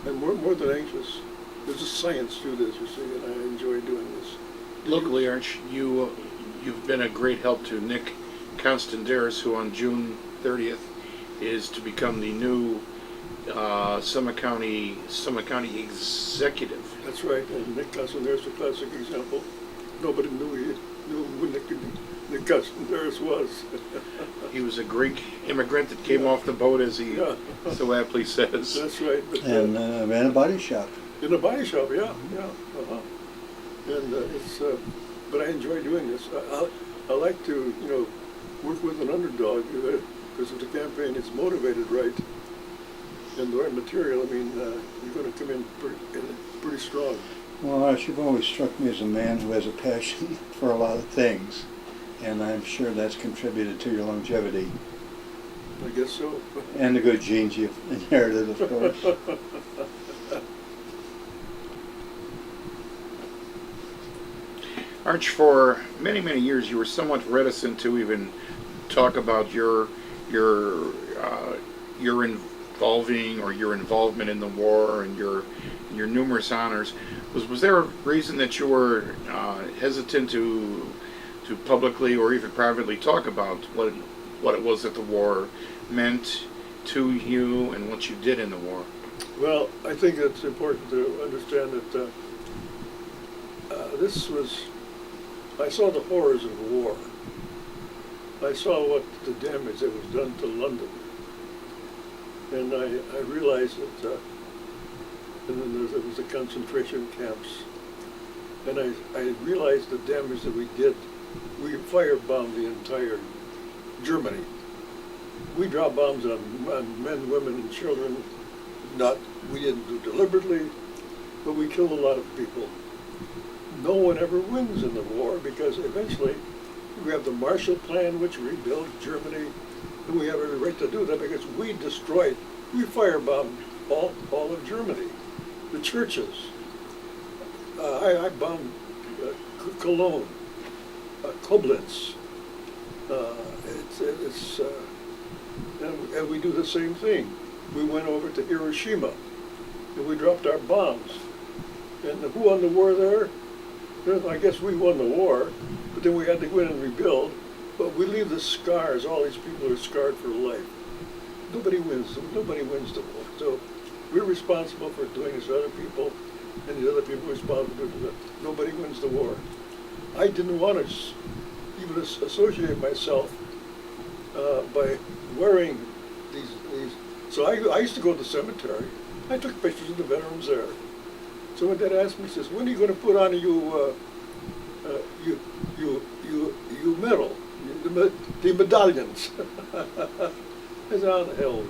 I'm more than anxious. There's a science to this, you see, and I enjoy doing this. Locally, Arch, you've been a great help to Nick Constandaris, who on June 30th is to become the new Summit County executive. That's right, and Nick Constandaris, a classic example. Nobody knew who Nick Constandaris was. He was a Greek immigrant that came off the boat, as he so aptly says. That's right. But, And ran a body shop. In a body shop, yeah. And but I enjoy doing this. I like to, work with an underdog, because if the campaign is motivated right, and the right material, you're going to come in pretty strong. Well, Arch, you've always struck me as a man who has a passion for a lot of things, and I'm sure that's contributed to your longevity. I guess so. And the good genes you've inherited, of course. Arch, for many, many years, you were somewhat reticent to even talk about your involvement in the war and your numerous honors. Was there a reason that you were hesitant to publicly or even privately talk about what it was that the war meant to you and what you did in the war? Well, I think it's important to understand that I saw the horrors of war. I saw what the damage that was done to London. And I realized that, and then there was the concentration camps. And I realized the damage that we did. We firebombed the entire Germany. We dropped bombs on men, women, and children. We didn't do deliberately, but we killed a lot of people. No one ever wins in the war because eventually we have the Marshall Plan, which rebuilds Germany, and we have every right to do that because we firebombed all of Germany, the churches. I bombed Cologne, Koblenz. And we do the same thing. We went over to Hiroshima, and we dropped our bombs. And who won the war there? I guess we won the war, but then we had to go in and rebuild. But we leave the scars. All these people are scarred for life. Nobody wins. Nobody wins the war. So we're responsible for doing this to other people, and the other people are responsible for doing it. Nobody wins the war. I didn't want to even associate myself by wearing these. So I used to go to the cemetery. I took pictures of the veterans there. So when Dad asked me, he says, "When are you going to put on you medal, the medallions?" I said, "How the hell?"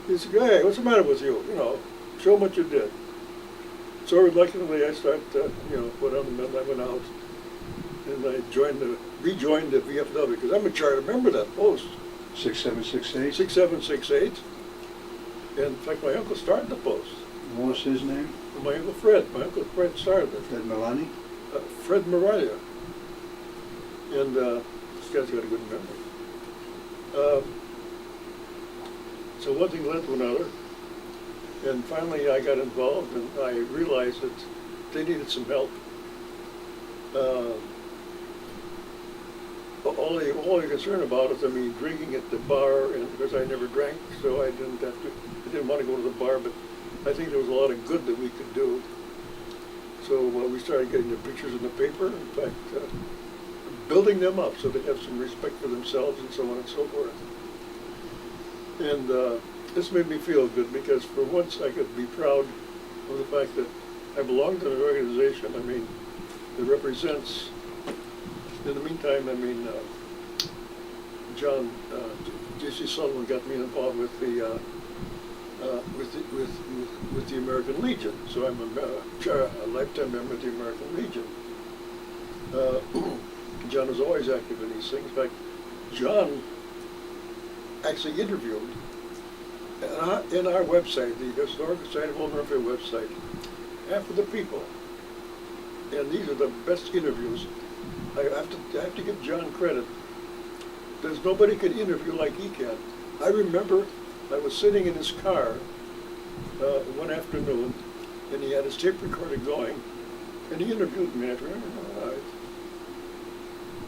He said, "Hey, what's the matter with you? Show them what you did." So reluctantly, I started, put on the medal. I went out, and I rejoined the VFW because I'm a charter member of that post. 6768. 6768. And in fact, my uncle started the post. What was his name? My Uncle Fred. My Uncle Fred started it. Fred Milani? Fred Mariah. And this guy's got a good memory. So one thing led to another. And finally I got involved and I realized that they needed some help. All they're concerned about is, drinking at the bar, and because I never drank, so I didn't want to go to the bar, but I think there was a lot of good that we could do. So we started getting the pictures in the paper, in fact, building them up so they have some respect for themselves and so on and so forth. And this made me feel good because for once I could be proud of the fact that I belong to an organization, that represents. In the meantime, John, J.C. Sullivan got me involved with the American Legion. So I'm a lifetime member of the American Legion. John was always active in these things. In fact, John actually interviewed in our website, the Historical Society of Old Northfield website, half of the people. And these are the best interviews. I have to give John credit. There's nobody can interview like he can. I remember I was sitting in his car one afternoon, and he had his tape recorder going, and he interviewed me. I remember,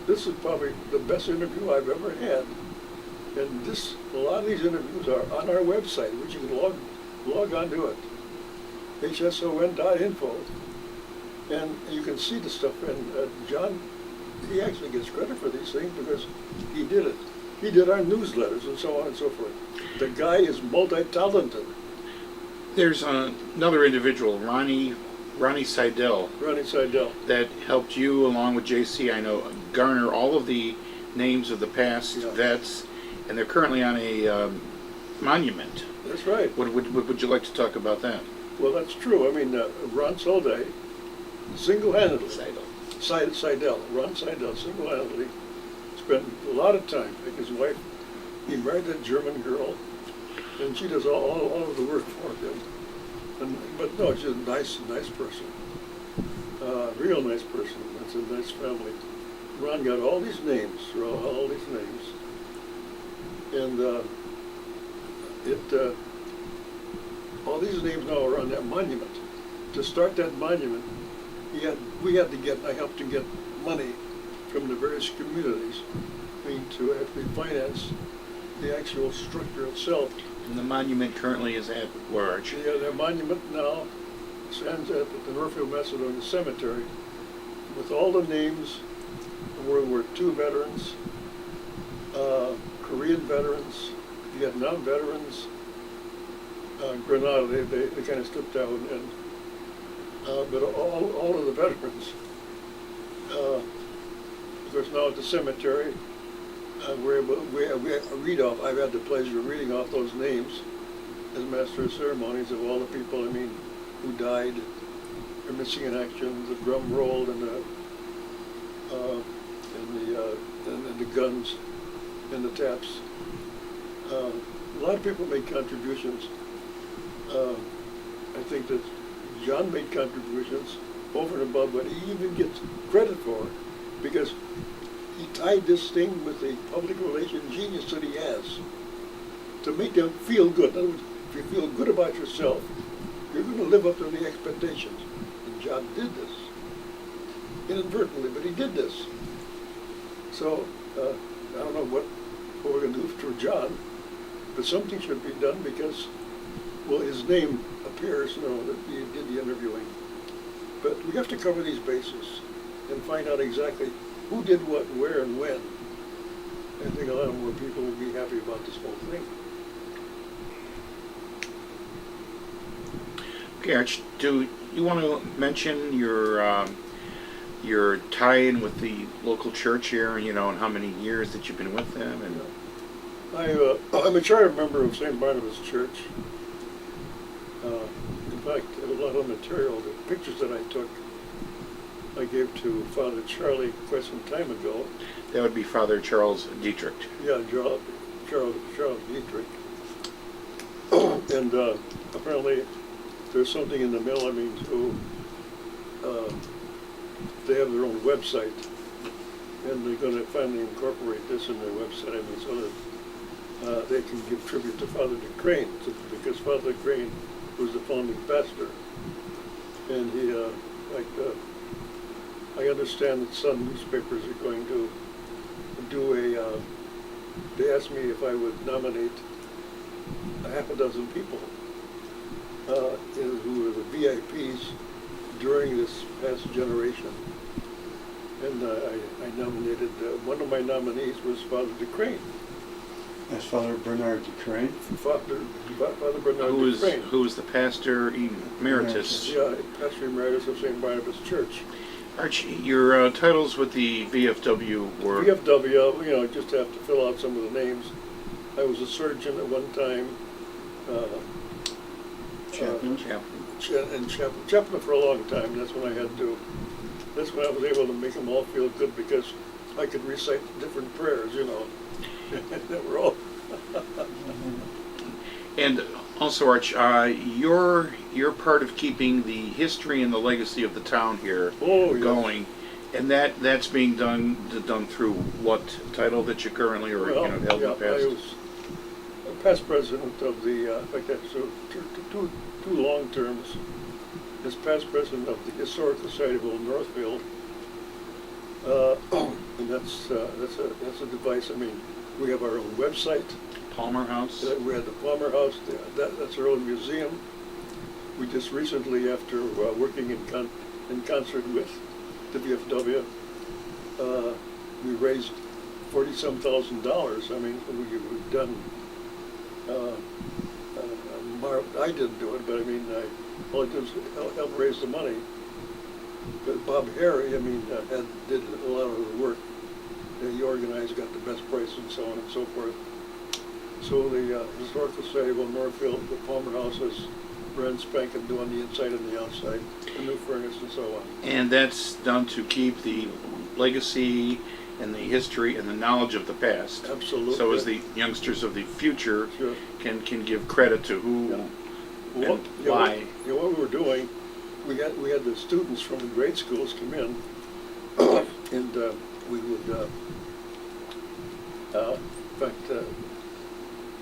this is probably the best interview I've ever had. And a lot of these interviews are on our website, which you can log on to it, hson.info, and you can see the stuff. And John, he actually gets credit for these things because he did it. He did our newsletters and so on and so forth. The guy is multi-talented. There's another individual, Ronnie Seidel. Ronnie Seidel. That helped you, along with JC, I know, garner all of the names of the past vets, and they're currently on a monument. That's right. What would you like to talk about that? Well, that's true. Ron Solday, single-handedly. Seidel. Ron Seidel, single-handedly, spent a lot of time. Like his wife, he married that German girl, and she does all of the work for him. But no, she's a nice person. Real nice person. That's a nice family. Ron got all these names, and all these names now are on that monument. To start that monument, I helped to get money from the various communities, to actually finance the actual structure itself. And the monument currently is at large. Yeah, the monument now stands at the Northfield Macedonia Cemetery with all the names of World War II veterans, Korean veterans, Vietnam veterans, Granada, they kind of slipped down, and but all of the veterans, of course, now at the cemetery, we read off. I've had the pleasure of reading off those names as master of ceremonies of all the people. I mean, who died, or missing in action, the drum roll, and the guns, and the taps. A lot of people made contributions. I think that John made contributions over and above what he even gets credit for, because he tied this thing with the public relations genius that he has to make them feel good. In other words, if you feel good about yourself, you're going to live up to the expectations. And John did this inadvertently, but he did this. So I don't know what we're going to do for John, but something should be done because, well, his name appears, that he did the interviewing. But we have to cover these bases and find out exactly who did what, where, and when. I think a lot more people will be happy about this whole thing. Okay, Arch, do you want to mention your tie-in with the local church here, and how many years that you've been with them? And I'm a charter member of St. Barnabas Church. In fact, a lot of material, the pictures that I took, I gave to Father Charlie quite some time ago. that would be Father Charles Dietrich. Yeah, Charles Dietrich. And apparently there's something in the mail, they have their own website, and they're going to finally incorporate this in their website, so that they can give tribute to Father DeCrane, because Father DeCrane was the founding pastor, and he, I understand that some newspapers are going to do they asked me if I would nominate a half a dozen people who were the VIPs during this past generation. And I nominated, one of my nominees was Father DeCrane. That's Father Bernard DeCrane. Father Bernard DeCrane. Who was the pastor emeritus. Yeah, pastor emeritus of St. Barnabas Church. Archie, your titles with the VFW were... VFW, just have to fill out some of the names. I was a surgeon at one time. Chaplain. Chaplain for a long time. That's when I was able to make them all feel good, because I could recite different prayers, that were all. And also, Arch, you're part of keeping the history and the legacy of the town here going, and that's being done through what title that you currently held in the past? I was a past president of the. In fact, that's two long terms. As past president of the Historical Society of Old Northfield, and that's a device. We have our own website. Palmer House. We had the Palmer House. That's our own museum. We just recently, after working in concert with the VFW, we raised $40-some thousand. We've done. I didn't do it, but all I did was help raise the money. But Bob Harry, did a lot of the work. He organized, got the best price, and so on and so forth. So the Historical Society of Northfield, the Palmer House is brand spanking new on the inside and the outside, a new furnace and so on. And that's done to keep the legacy and the history and the knowledge of the past. Absolutely. So as the youngsters of the future can give credit to who and why. What we were doing, we had the students from the grade schools come in, and we would,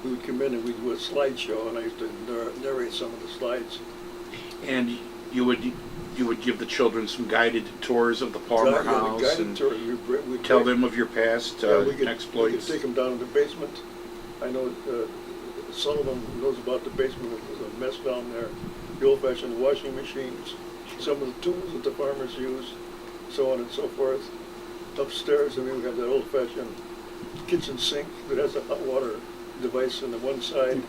we would come in and we'd do a slideshow, and I used to narrate some of the slides. And you would give the children some guided tours of the Palmer House and we'd tell them of your past exploits. We could take them down in the basement. I know Sullivan knows about the basement. It was a mess down there. The old-fashioned washing machines, some of the tools that the farmers use, so on and so forth. Upstairs, we have that old-fashioned kitchen sink that has a hot water device on the one side.